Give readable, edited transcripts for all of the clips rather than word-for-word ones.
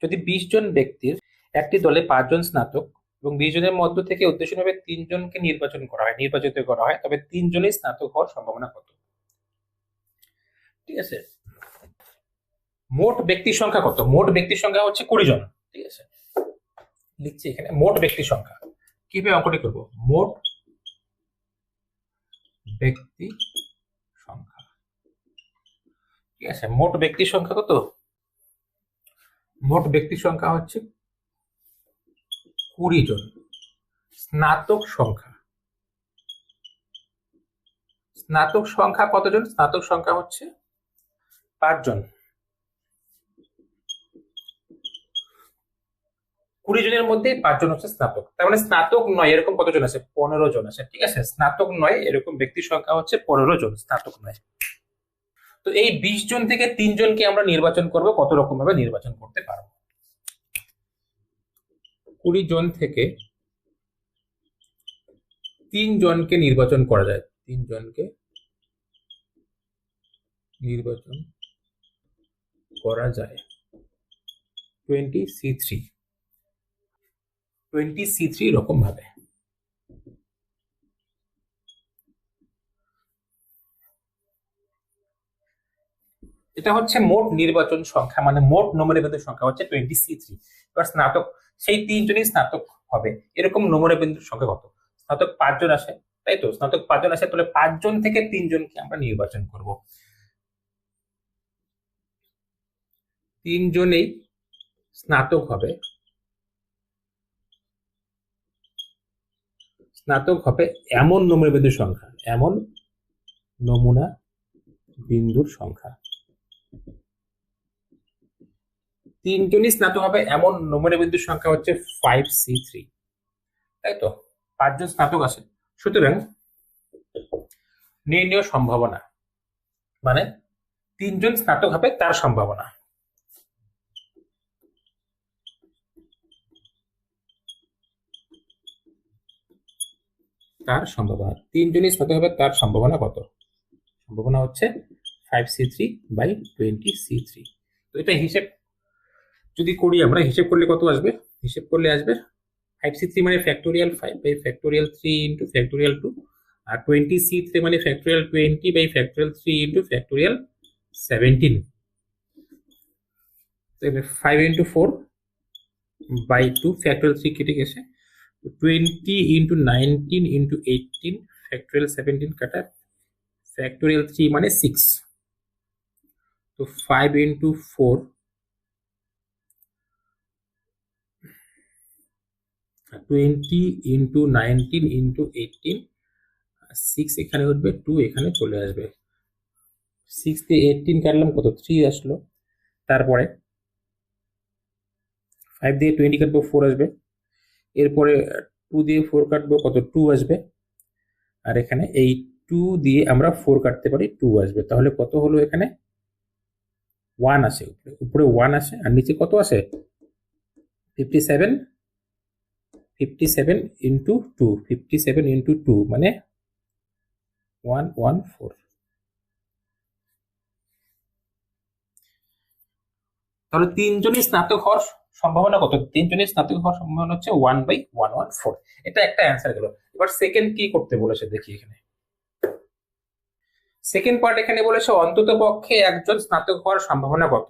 যদি 20 জন ব্যক্তির একটি দলে 5 জন স্নাতক এবং 20 জনের মধ্য থেকে উদ্দেশ্যভাবে 3 জনকে নির্বাচিত করা হয়, তবে 3 জনই স্নাতক হওয়ার সম্ভাবনা কত? ঠিক আছে, মোট ব্যক্তি সংখ্যা কত? মোট ব্যক্তি সংখ্যা হচ্ছে 20 জন। ঠিক আছে, লিখছি এখানে মোট ব্যক্তি সংখ্যা। কিভাবে অঙ্কটি করব? মোট ব্যক্তি সংখ্যা। ঠিক আছে, মোট ব্যক্তি সংখ্যা কত? মোট ব্যক্তি সংখ্যা হচ্ছে 20 জন। স্নাতক সংখ্যা কতজন? স্নাতক সংখ্যা হচ্ছে 5 জন। 20 জনের মধ্যে 5 জন হচ্ছে স্নাতক, তার মানে স্নাতক নয় এরকম কতজন আছে? 15 জন আছে। ঠিক আছে, স্নাতক নয় এরকম ব্যক্তি সংখ্যা হচ্ছে 15 জন, স্নাতক নয়। তো এই 20 জন থেকে 3 জনকে আমরা নির্বাচন করব, কত রকম ভাবে নির্বাচন করতে পারবো? 20 জন থেকে 3 জনকে নির্বাচন করা যায়। 3 জনকে নির্বাচন করা যায় 20C3 রকম ভাবে। এটা হচ্ছে মোট নির্বাচন সংখ্যা, মানে মোট নমনীয় সংখ্যা হচ্ছে 20C3। এবার স্নাতক, সেই 3 জনই স্নাতক হবে এরকম নমনীয় বিন্দুর সংখ্যা কত? স্নাতক 5 জন আসে, তাই তো? স্নাতক 5 জন আসে, তাহলে 5 জন থেকে 3 জনকে আমরা নির্বাচন করব। 3 জনেই স্নাতক হবে, এমন নমুনা বিন্দুর সংখ্যা, এমন নমুনা বিন্দুর সংখ্যা। 3 জনই স্নাতক হবে এমন নমুনা বিন্দুর সংখ্যা হচ্ছে 5C3, তাই তো? 5 জন স্নাতক আছে, সুতরাং নির্ণয় সম্ভাবনা মানে 3 জন স্নাতক হবে তার সম্ভাবনা। তার সম্ভাবনা 3 জনই স্নাতক হবে তার সম্ভাবনা কত? সম্ভাবনা হচ্ছে 5C3/20C3। তো এটা হিসেব যদি করি আমরা, হিসেব করলে কত আসবে? হিসেব করলে আসবে 5C3 মানে ফ্যাক্টোরিয়াল 5/3 ইন্টু ফ্যাক্টোরিয়াল 2, আর 20C3 মানে factorial 20/3 into factorial 17। 5 into 4/2 factorial 3 কেটে গেছে, 20 ইন্টু 19 ইন্টু 18 ফ্যাক্টোরিয়াল 17 কাটা, ফ্যাক্টোরিয়াল 3 মানে 6। তো 5 ইন্টু 4 20 ইন্টু 19 ইন্টু 18, 6 এখানে উঠবে, 2 এখানে চলে আসবে। 6 দিয়ে 18 কাটলাম, কত? 3 আসলো। তারপরে 5 দিয়ে 20 কাটবো, 4 আসবে। এরপরে 2 দিয়ে 4 কাটবো, কত? 2 আসবে। আর এখানে এই 2 দিয়ে আমরা 4 কাটতে পারি, 2 আসবে। তাহলে কত হলো? এখানে 1 আসে, উপরে 1 আসে, আর নিচে কত আসে? 57 ইন্টু 2, 57 ইন্টু 2 মানে 114। তাহলে 3 জনই স্নাতক হওয়ার সম্ভাবনা কত? 3 জনই স্নাতক হওয়ার সম্ভাবনা হচ্ছে 1/114। এটা একটা অ্যান্সার গেল। এবার সেকেন্ড কি করতে বলেছে দেখি এখানে। সেকেন্ড পার্ট এখানে বলেছে অন্তত পক্ষে একজন স্নাতক হওয়ার সম্ভাবনা কত?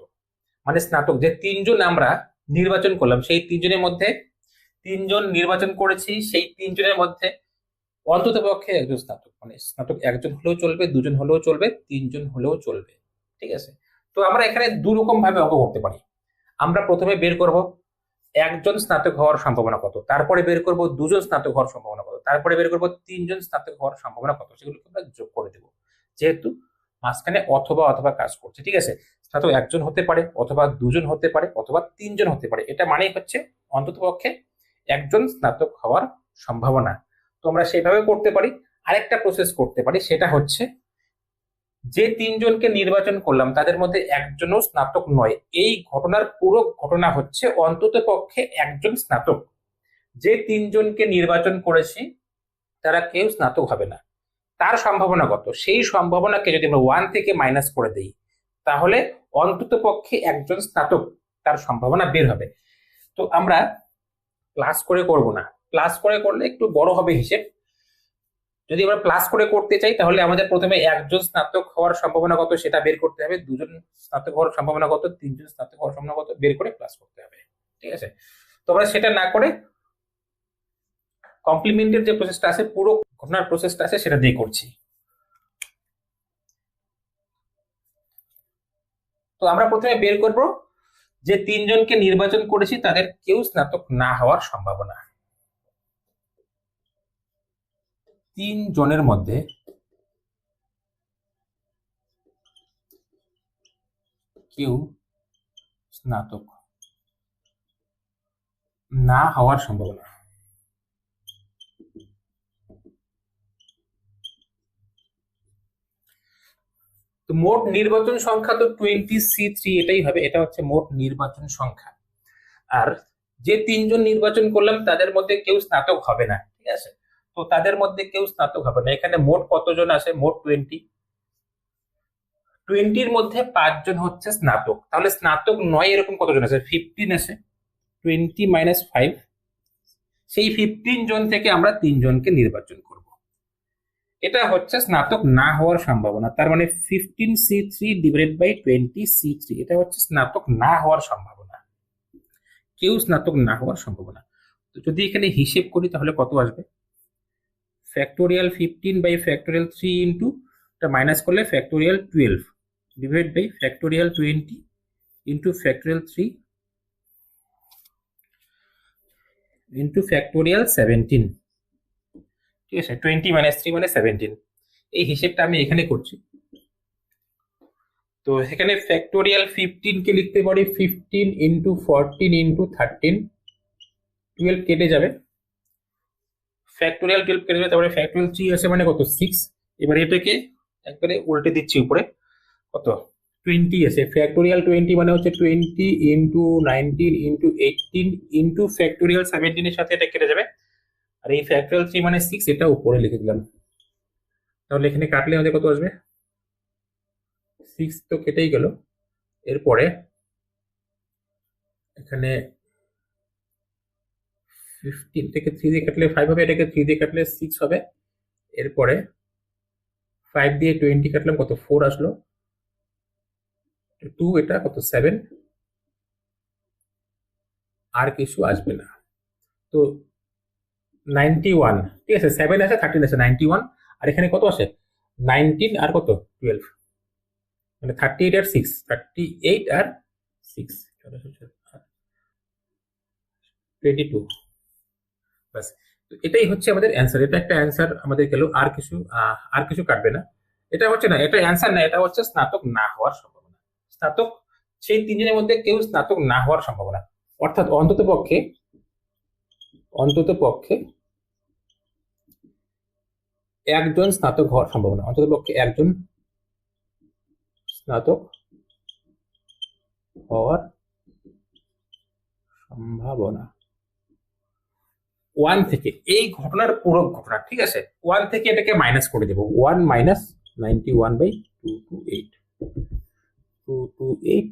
মানে স্নাতক যে 3 জন আমরা নির্বাচন করলাম, সেই 3 জনের মধ্যে 3 জন নির্বাচন করেছি, সেই 3 জনের মধ্যে অন্তত পক্ষে একজন স্নাতক, মানে স্নাতক একজন হলেও চলবে, 2 জন হলেও চলবে, 3 জন হলেও চলবে। ঠিক আছে, তো আমরা এখানে দু রকম ভাবে অঙ্ক করতে পারি। আমরা প্রথমে বের করব একজন স্নাতক হওয়ার সম্ভাবনা কত, তারপরে বের করব 2 জন স্নাতক হওয়ার সম্ভাবনা কত, তারপরে বের করব 3 জন স্নাতক হওয়ার সম্ভাবনা কত। সেগুলোকে আমরা যোগ করে দেব, যেহেতু মাঝখানে অথবা অথবা কাজ করছে। ঠিক আছে, স্নাতক একজন হতে পারে, অথবা 2 জন হতে পারে, অথবা 3 জন হতে পারে। এটা মানেই হচ্ছে অন্ততপক্ষে একজন স্নাতক হওয়ার সম্ভাবনা। তো আমরা সেইভাবে করতে পারি। আরেকটা প্রসেস করতে পারি, সেটা হচ্ছে যে 3 জনকে নির্বাচন করলাম তাদের মধ্যে একজনও স্নাতক নয়। এই ঘটনার পুরো ঘটনা হচ্ছে অন্তত পক্ষে একজন স্নাতক। যে 3 জনকে নির্বাচন করেছি তারা কেউ স্নাতক হবে না, তার সম্ভাবনা কত? সেই সম্ভাবনাকে যদি আমরা 1 থেকে মাইনাস করে দেই, তাহলে অন্তত পক্ষে একজন স্নাতক, তার সম্ভাবনা বের হবে। তো আমরা প্লাস করে করব না, প্লাস করে করলে একটু বড় হবে হিসেব। যদি আমরা প্লাস করে করতে চাই তাহলে আমাদের প্রথমে একজন স্নাতক হওয়ার সম্ভাবনা কত সেটা বের করতে হবে, দুজন স্নাতক হওয়ার সম্ভাবনা কত, তিনজন স্নাতক হওয়ার সম্ভাবনা কত বের করে প্লাস করতে হবে। ঠিক আছে, তো আমরা সেটা না করে কমপ্লিমেন্টের যে প্রসেসটা আছে, পুরো ঘটনার প্রসেসটা আছে সেটা দিয়ে করছি। তো আমরা প্রথমে বের করব যে তিনজনকে নির্বাচন করেছি তাদের কেউ স্নাতক না হওয়ার সম্ভাবনা। তিন জনের মধ্যে কেউ স্নাতক না হওয়ার সম্ভাবনা। তো মোট নির্বাচন সংখ্যা তো 20C3 এটাই হবে, এটা হচ্ছে মোট নির্বাচন সংখ্যা। আর যে তিনজন নির্বাচন করলাম তাদের মধ্যে কেউ স্নাতক হবে না, ঠিক আছে, তো তাদের মধ্যে কেউ স্নাতক হবে না। এখানে মোট কতজন আছে, মোট 20 মধ্যে 5জন হচ্ছে স্নাতক, তাহলে স্নাতক নয় এরকম কতজন আছে, 15 আছে। 20 - 5, সেই 15 জন থেকে আমরা তিনজনকে নির্বাচন করব। এটা হচ্ছে স্নাতক না হওয়ার সম্ভাবনা। তার মানে 15C3 ডিভাইডেড বাই 20C3, এটা হচ্ছে স্নাতক না হওয়ার সম্ভাবনা, কেউ স্নাতক না হওয়ার সম্ভাবনা। তো যদি এখানে হিসেব করি তাহলে কত আসবে, ফ্যাক্টোরিয়াল 15 বাই ফ্যাক্টোরিয়াল 3 ইন্টু, এটা মাইনাস করলে factorial 12 divide by factorial 20 into factorial 3 into factorial 17। ঠিক আছে, 20 - 3 মানে 17। এই হিসেবটা আমি এখানে করছি। তো এখানে ফ্যাক্টোরিয়াল 15 কে লিখতে পারি 15 ইন্টু 14 ইন্টু 13, 12 কেটে যাবে, ফ্যাক্টোরিয়াল 12 কেটে যাবে, তারপরে ফ্যাক্টোরিয়াল 3 আছে মানে কত 6। এবার এটাকে একবারে উল্টে দিচ্ছি উপরে, কত 20 আছে, ফ্যাক্টোরিয়াল 20 মানে হচ্ছে 20 ইন্টু 19 ইন্টু 18 ইন্টু ফ্যাক্টোরিয়াল 17 এর সাথে এটা কেটে যাবে। আর এই ফ্যাক্টোরিয়াল 3 মানে 6, এটা উপরে লিখে দিলাম। তাহলে এখানে কাটলে আমাদের কত আসবে, 6 তো কেটেই গেল। এরপরে এখানে 15 থেকে 3 দিয়ে কাটলে 5 হবে, এটাকে 3 দিয়ে কাটলে 6 হবে। এরপরে 5 দিয়ে 20 কাটলাম, কত 4 আসলো, 2, এটা কত 7, আর কিছু আসবে না। তো 91, ঠিক আছে, 7 আছে 13 আছে 91, আর এখানে কত আসে 19 আর কত 12, মানে 38 আর 6, 38 আর 6 22। বাস, তো এটাই হচ্ছে আমাদের অ্যান্সার। এটা একটা অ্যান্সার আমাদের গেল, আর কিছু কাটবে না। এটা হচ্ছে না, এটা অ্যান্সার না, এটা হচ্ছে স্নাতক না হওয়ার সম্ভাবনা। স্নাতক, সেই তিনজনের মধ্যে কেউ স্নাতক না হওয়ার সম্ভাবনা, অর্থাৎ অন্তত পক্ষে একজন স্নাতক হওয়ার সম্ভাবনা, অন্তত পক্ষে একজন স্নাতক হওয়ার সম্ভাবনা। 1 থেকে, এই ঘটনার পুরো ঘটনা, ঠিক আছে, 1 থেকে এটাকে মাইনাস করে দেবো, 1 মাইনাস 91 বাই 228, 228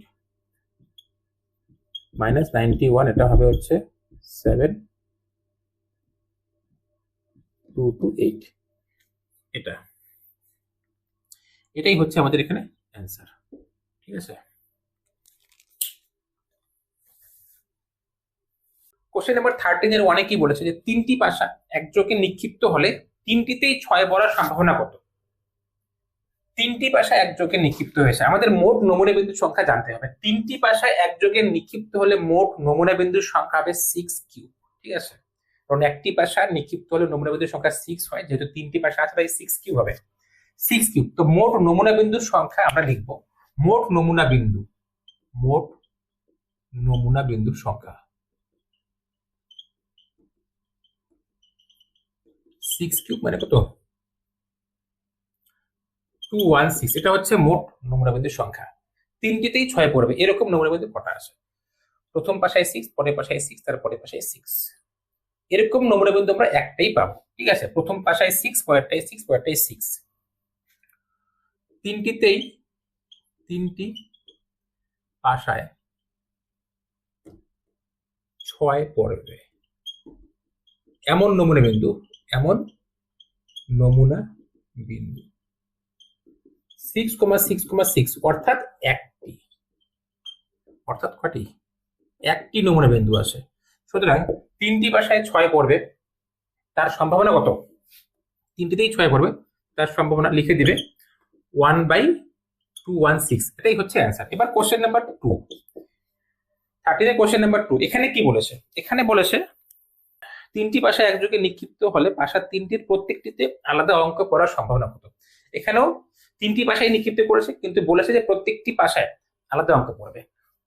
মাইনাস 91, এটা হবে হচ্ছে 7, 228। এটাই হচ্ছে আমাদের এখানে অ্যান্সার। ঠিক আছে, কোশ্চেন নাম্বার 13 এর 1 কি বলেছে যে 3টি পাশা একযোগে নিক্ষিপ্ত হলে 3টিতেই 6 পড়ার সম্ভাবনা কত। 3টি পাশা একযোগে নিক্ষিপ্ত হয়েছে, আমাদের মোট নমুনা বিন্দুর সংখ্যা জানতে হবে। 3টি পাশা একযোগে নিক্ষিপ্ত হলে মোট নমুনা বিন্দুর সংখ্যা হবে 6 কিউব। ঠিক আছে, কারণ একটি পাশা নিক্ষিপ্ত হলে নমুনা বিন্দুর সংখ্যা 6 হয়, যেহেতু 3টি পাশা আছে তাই 6 কিউব হবে, 6 কিউব। তো মোট নমুনা বিন্দুর সংখ্যা আমরা লিখবো, মোট নমুনা বিন্দুর সংখ্যা 6 কিউব মানে কত 216, এটা হচ্ছে মোট নমুনা বিন্দুর সংখ্যা। 3টিতেই 6 পড়বে, এরকম নমুনা বিন্দু কটা আছে, প্রথম পাশায় 6, পরের পাশায় 6, তার পরের পাশায় 6, এরকম নমুনা বিন্দু আমরা একটাই পাবো। ঠিক আছে, প্রথম পাশায় 6, পরেরটায় 6, পরেরটায় 6, 3টি পাশায় 6 পড়বে। এমন নমুনা বিন্দু, এমন নমুনা বিন্দু 6,6,6 অর্থাৎ একটি, অর্থাৎ কয়টি? একটি নমুনা বিন্দু আছে। সুতরাং 3টি বাসায় 6 পড়বে, তার সম্ভাবনা কত? 3টিতেই 6 পড়বে, তার সম্ভাবনা লিখে দিবে 1/216। এটাই হচ্ছে অ্যান্সার। এবার কোশ্চেন নাম্বার 2, 30 কোশ্চেন নাম্বার 2। এখানে কি বলেছে? এখানে বলেছে 3টি বাসা একযোগে নিক্ষিপ্ত হলে বাসা 3টির প্রত্যেকটিতে আলাদা অঙ্ক পড়ার সম্ভাবনা কত? এখানেও 3টি বাসায় নিক্ষিপ্ত করেছে, কিন্তু বলেছে যে প্রত্যেকটি বাসায় আলাদা অঙ্ক পড়বে।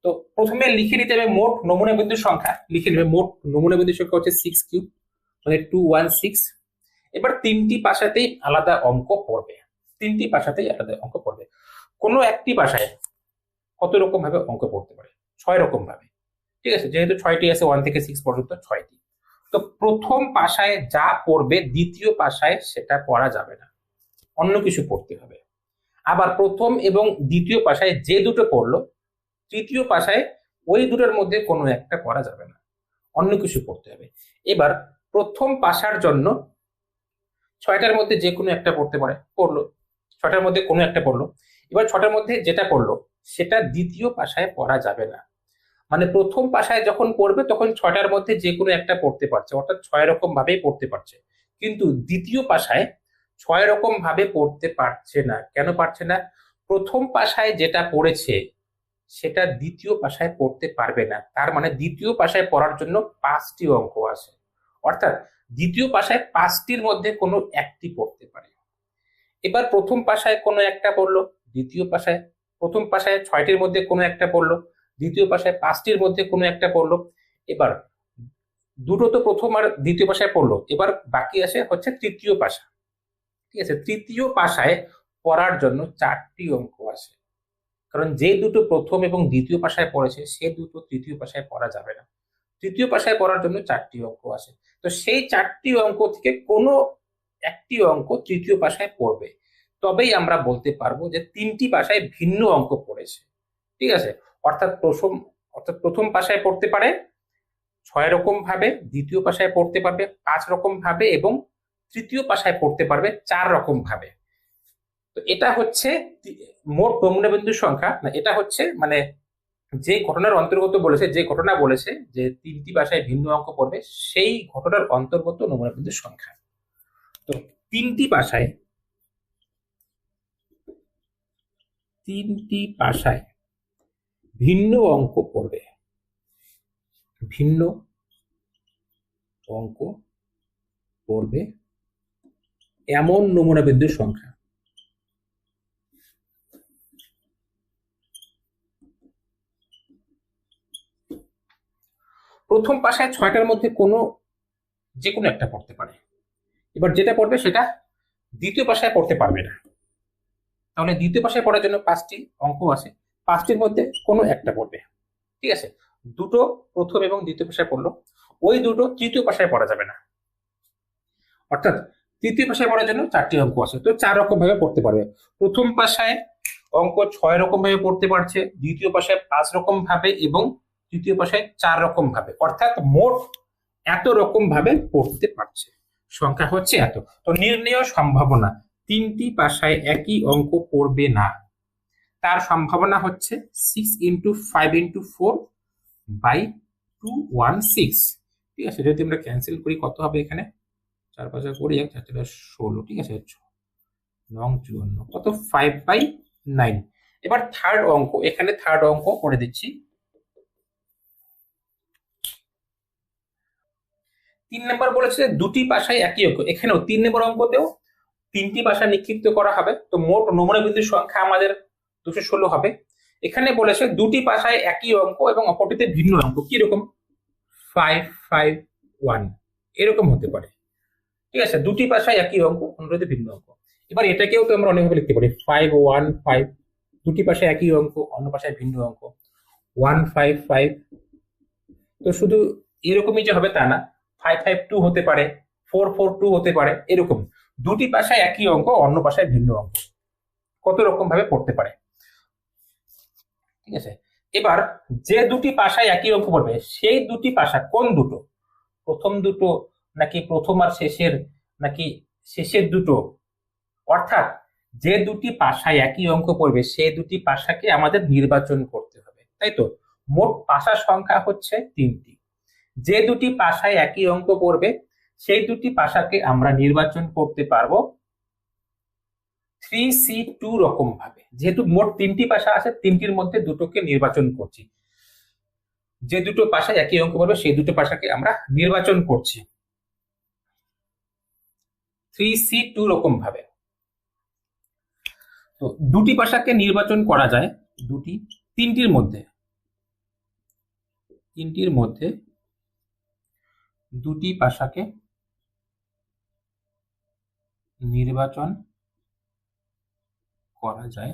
তো প্রথমে লিখে নিতে হবে মোট নমুনা বিন্দুর সংখ্যা, লিখে নেবে মোট নমুনা বিন্দুর সংখ্যা হচ্ছে 6³ মানে 216। এবার 3টি বাসাতেই আলাদা অঙ্ক পড়বে, 3টি বাসাতেই আলাদা অঙ্ক পড়বে। কোনো একটি বাসায় কত রকম ভাবে অঙ্ক পড়তে পারে? 6 রকম ভাবে, ঠিক আছে, যেহেতু 6টি আছে 1 থেকে 6 পর্যন্ত 6টি। তো প্রথম পাশায় যা পড়বে দ্বিতীয় পাশায় সেটা পড়া যাবে না, অন্য কিছু পড়তে হবে। আবার প্রথম এবং দ্বিতীয় পাশায় যে দুটো পড়লো তৃতীয় পাশায় ওই দুটোর মধ্যে কোনো একটা পড়া যাবে না, অন্য কিছু পড়তে হবে। এবার প্রথম পাশার জন্য 6টার মধ্যে যে কোনো একটা পড়তে পারে, পড়লো, 6টার মধ্যে কোনো একটা পড়লো। এবার 6টার মধ্যে যেটা পড়লো সেটা দ্বিতীয় পাশায় পড়া যাবে না। মানে প্রথম পাশায় যখন পড়বে তখন 6টার মধ্যে যে কোনো একটা পড়তে পারছে, অর্থাৎ 6 রকম ভাবেই পড়তে পারছে। কিন্তু দ্বিতীয় পাশায় 6 রকম ভাবে পড়তে পারছে না। কেন পারছে না? প্রথম পাশায় যেটা পড়েছে সেটা দ্বিতীয় পাশায় পড়তে পারবে না। তার মানে দ্বিতীয় পাশায় পড়ার জন্য 5টি অঙ্ক আছে, অর্থাৎ দ্বিতীয় পাশায় 5টির মধ্যে কোনো একটি পড়তে পারে। এবার প্রথম পাশায় কোনো একটা পড়লো, দ্বিতীয় পাশায়, প্রথম পাশায় 6টির মধ্যে কোনো একটা পড়লো, দ্বিতীয় পাশায় 5টির মধ্যে কোনো একটা পড়লো। এবার দুটো তো প্রথম আর দ্বিতীয় পাশায় পড়লো, এবার বাকি আছে হচ্ছে তৃতীয় পাশা, ঠিক আছে। তৃতীয় পাশায় পড়ার জন্য 4টি অঙ্ক আছে, কারণ যে দুটো প্রথম এবং দ্বিতীয় পাশায় পড়েছে সে দুটো তৃতীয় পাশায় পড়া যাবে না। তৃতীয় পাশায় পড়ার জন্য 4টি অঙ্ক আছে। তো সেই 4টি অঙ্ক থেকে কোনো একটি অঙ্ক তৃতীয় পাশায় পড়বে, তবেই আমরা বলতে পারবো যে 3টি পাশায় ভিন্ন অঙ্ক পড়েছে, ঠিক আছে। অর্থাৎ প্রথম পাশায় পড়তে পারে 6 রকম ভাবে, দ্বিতীয় পাশায় পড়তে পারবে 5 রকম ভাবে এবং তৃতীয় পাশায় পড়তে পারবে 4 রকম ভাবে। তো এটা হচ্ছে মোট নমুনা বিন্দুর সংখ্যা, না এটা হচ্ছে মানে যে ঘটনার অন্তর্গত বলেছে, যে ঘটনা বলেছে যে 3টি ভাষায় ভিন্ন অঙ্ক পড়বে, সেই ঘটনার অন্তর্গত নমুনা বিন্দুর সংখ্যা। তো 3টি ভাষায় ভিন্ন অঙ্ক পড়বে, ভিন্ন অঙ্ক পড়বে এমন নমুনা বিন্দুর সংখ্যা। প্রথম পাশায় 6টার মধ্যে যে কোনো একটা পড়তে পারে। এবার যেটা পড়বে সেটা দ্বিতীয় পাশায় পড়তে পারবে না। তাহলে দ্বিতীয় পাশায় পড়ার জন্য 5টি অঙ্ক আছে, 5টির মধ্যে কোনো একটা পড়বে, ঠিক আছে। দুটো প্রথম এবং দ্বিতীয় পাশায় পড়লো, ওই দুটো তৃতীয় পাশায় পড়া যাবে না। অর্থাৎ তৃতীয় পাশায় পড়ার জন্য 4টি অঙ্ক আছে, তো 4 রকম ভাবে পড়তে পারবে। প্রথম পাশায় অঙ্ক 6 রকম ভাবে পড়তে পারছে, দ্বিতীয় পাশায় 5 রকম ভাবে এবং তৃতীয় পাশায় 4 রকম ভাবে, অর্থাৎ মোট এত রকম ভাবে পড়তে পারছে। সংখ্যা হচ্ছে এত। তো নির্ণেয় সম্ভাবনা 3টি পাশায় একই অঙ্ক পড়বে না, তার সম্ভাবনা হচ্ছে 6 × 5 × 4/216, ঠিক আছে। যদি আমরা ক্যান্সেল করি কত হবে? এখানে 4 5 করি 1 4 16, ঠিক আছে, 9 54 কত? 5/9। এবার থার্ড অঙ্ক, এখানে থার্ড অঙ্ক করে দিচ্ছি। 3 নম্বর বলেছে দুটি পাশায় একই অঙ্ক, এখানেও 3 নম্বর অঙ্কতেও 3টি পাশা নিক্ষিপ্ত করা হবে। তো মোট নমুনা বিন্দুর সংখ্যা আমাদের 216 হবে। এখানে বলেছে দুটি পাশায় একই অঙ্ক এবং অপরটিতে ভিন্ন অঙ্ক, কি রকম? 5 5 1 এরকম হতে পারে, ঠিক আছে। দুটি পাশায় একই অঙ্ক, অন্যটিতে ভিন্ন অঙ্ক। এবার এটাকেও তো আমরা অনেকভাবে লিখতে পারি 5 1 5, দুটি পাশায় একই অঙ্ক, অন্য পাশায় ভিন্ন অঙ্ক 1 5 5। তো শুধু এরকমই যে হবে তা না, 5 5 2 হতে পারে, 4 4 2 হতে পারে, এরকম দুটি পাশায় একই অঙ্ক, অন্য পাশায় ভিন্ন অঙ্ক, কত রকম ভাবে পড়তে পারে, ঠিক আছে। এবার যে দুটি পাশায় একই অঙ্ক পড়বে সেই দুটি পাশা কোন দুটো, প্রথম দুটো নাকি প্রথম আর শেষের, নাকি শেষের দুটো, অর্থাৎ যে দুটি পাশায় একই অঙ্ক পড়বে সেই দুটি পাশাকে আমাদের নির্বাচন করতে হবে, তাই তো। মোট পাশার সংখ্যা হচ্ছে 3টি। যে দুটি পাশায় একই অঙ্ক পড়বে সেই দুটি পাশাকে আমরা নির্বাচন করতে পারবো 3C2 রকম ভাবে। যেহেতু মোট 3টি পাশা আছে, 3টির মধ্যে দুটোকে নির্বাচন করছি। যে দুটো পাশায় একই অঙ্ক পড়বে সেই দুটো পাশাকে আমরা নির্বাচন করছি 3C2 রকম ভাবে। তো দুটি পাশাকে নির্বাচন করা যায় তিনটির মধ্যে দুটি পাশাকে নির্বাচন করা যায়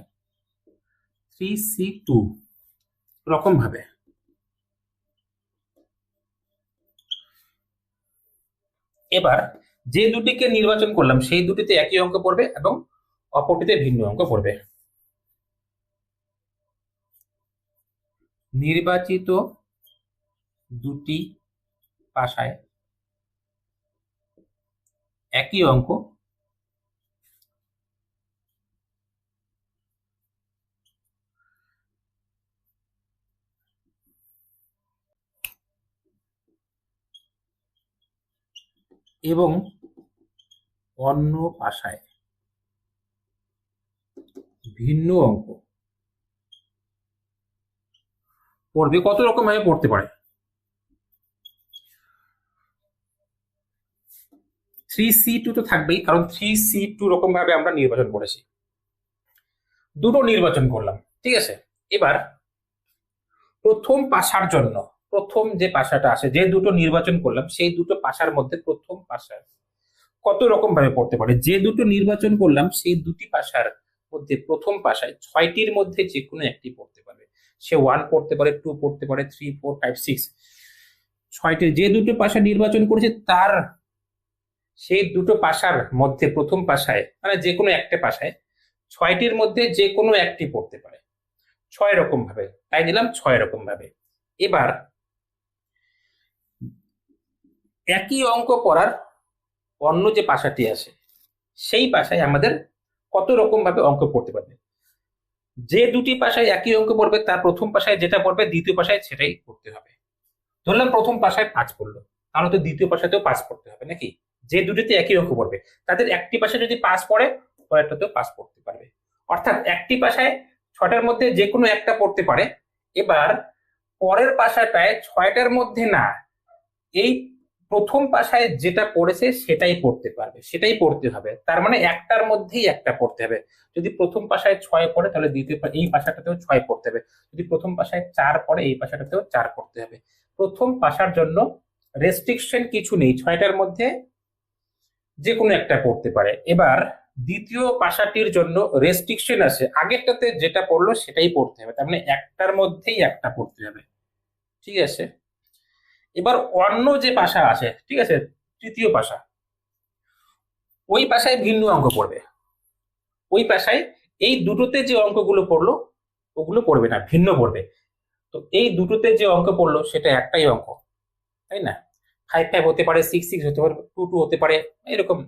3C2 রকম ভাবে। এবার যে দুটিকে নির্বাচন করলাম সেই দুটিতে একই অঙ্ক পড়বে এবং অপরটিতে ভিন্ন অঙ্ক পড়বে। নির্বাচিত দুটি পাশায় একই অঙ্ক এবং অন্য পাশায় ভিন্ন অঙ্ক পড়বে। কত রকম ভাবে পড়তে পারে? 3C2 তো থাকবেই, কারণ 3C2 রকম ভাবে আমরা নির্বাচন করেছি, দুটো নির্বাচন করলাম, ঠিক আছে। এবার প্রথম পাশার জন্য প্রথম যে পাশাটা আসে, যে দুটো নির্বাচন করলাম সেই দুটো পাশার মধ্যে প্রথম পাশা কত রকম ভাবে পড়তে পারে। যে দুটো নির্বাচন করলাম সেই দুটি পাশার মধ্যে প্রথম পাশায় 6টির মধ্যে যে কোনো একটি পড়তে পারবে। সে 1 পড়তে পারে, 2 পড়তে পারে, 3, 4, 5, 6, 6টি যে দুটো পাশা নির্বাচন করেছে তার সেই দুটো পাশার মধ্যে প্রথম পাশায় মানে যে কোনো একটা পাশায় 6টির মধ্যে যে কোনো একটি পড়তে পারে 6 রকম ভাবে, তাই দিলাম 6 রকম ভাবে। এবার একই অঙ্ক পড়ার অন্য যে পাশাটি আছে সেই পাশায় আমাদের কত রকম ভাবে অঙ্ক পড়তে পারবে। যে দুটি পাশায় একই অঙ্ক পড়বে তার প্রথম পাশায় যেটা পড়বে দ্বিতীয় পাশায় সেটাই পড়তে হবে। ধরলাম প্রথম পাশায় 5 পড়লো, তাহলে তো দ্বিতীয় পাশাতেও 5 পড়তে হবে নাকি। যে দুটিতে একই অঙ্ক পড়বে তাদের একটি পাশে যদি 5 পড়ে পরেরটাতেও 5 পড়তে পারবে, অর্থাৎ একটি পাশায় 6টার মধ্যে যে কোনো একটা পড়তে পারে। এবার পরের পাশাটায় 6টার মধ্যে না, এই প্রথম পাশায় যেটা পড়েছে সেটাই পড়তে পারবে, সেটাই পড়তে হবে। তার মানে একটার মধ্যেই একটা পড়তে হবে। যদি প্রথম পাশায় 6 পড়ে তাহলে দ্বিতীয় এই পাশাটাতেও 6 পড়তে হবে। যদি প্রথম পাশায় 4 পড়ে এই পাশাটাতেও 4 পড়তে হবে। প্রথম পাশার জন্য রেস্ট্রিকশন কিছু নেই, 6টার মধ্যে যে কোনো একটা পড়তে পারে। এবার দ্বিতীয় পাশাটির জন্য রেস্ট্রিকশন আছে, আগেরটাতে যেটা পড়লো সেটাই পড়তে হবে, তার মানে একটার মধ্যেই একটা পড়তে হবে, ঠিক আছে। এবার অন্য যে পাশা আছে, ঠিক আছে, তৃতীয় পাশা, ওই পাশায় ভিন্ন অঙ্ক পড়বে। ওই পাশায় এই দুটোতে যে অঙ্কগুলো পড়লো ওগুলো পড়বে না, ভিন্ন পড়বে। তো এই দুটোতে যে অঙ্ক পড়লো সেটা একটাই অঙ্ক, তাই না। 5, 5 হতে পারে, 6, 6 হতে পারে, 2, 2 হতে পারে, এরকম।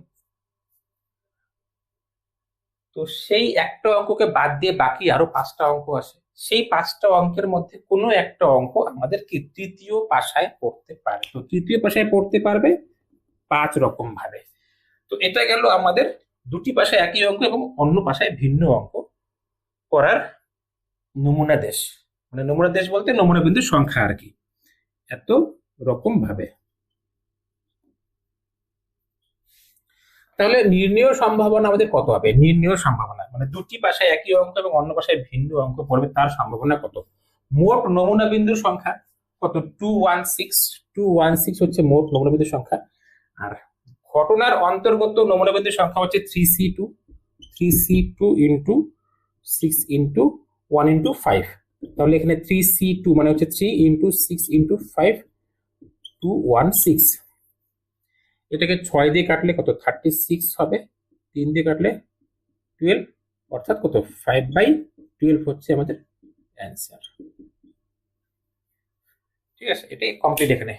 তো সেই একটা অঙ্ককে বাদ দিয়ে বাকি আরো 5টা অঙ্ক আছে, সেই 5টা অঙ্কের মধ্যে কোনো একটা অঙ্ক আমাদের কি তৃতীয় পাশায় পড়তে পারে। তো তৃতীয় পাশায় পড়তে পারবে 5 রকম ভাবে। তো এটা গেল আমাদের দুটি পাশায় একই অঙ্ক এবং অন্য পাশায় ভিন্ন অঙ্ক করার নমুনা দেশ, মানে নমুনা দেশ বলতে নমুনা বিন্দুর সংখ্যা আর কি, এত রকম ভাবে। তাহলে নির্ণয় সম্ভাবনা আমাদের কত হবে? নির্ণয় সম্ভাবনা মানে দুটি পাশায় একই অঙ্ক এবং অন্য পাশায় ভিন্ন অঙ্ক পড়বে তার সম্ভাবনা কত। মোট নমুনা বিন্দুর সংখ্যা কত? 216 হচ্ছে মোট নমুনা বিন্দুর সংখ্যা। আর ঘটনার অন্তর্গত নমুনা বিন্দুর সংখ্যা হচ্ছে 3C2 ইন্টু 6 ইন্টু 1 ইন্টু 5। তাহলে এখানে 3C2 মানে হচ্ছে 3 ইন্টু 6 ইন্টু 5, 216। এটাকে 6 দিয়ে কাটলে কত? 36 হবে। 3 দিয়ে কাটলে 12, অর্থাৎ কত? 5/12 হচ্ছে আমাদের অ্যান্সার। ঠিক আছে, এটাই কমপ্লিট এখানে।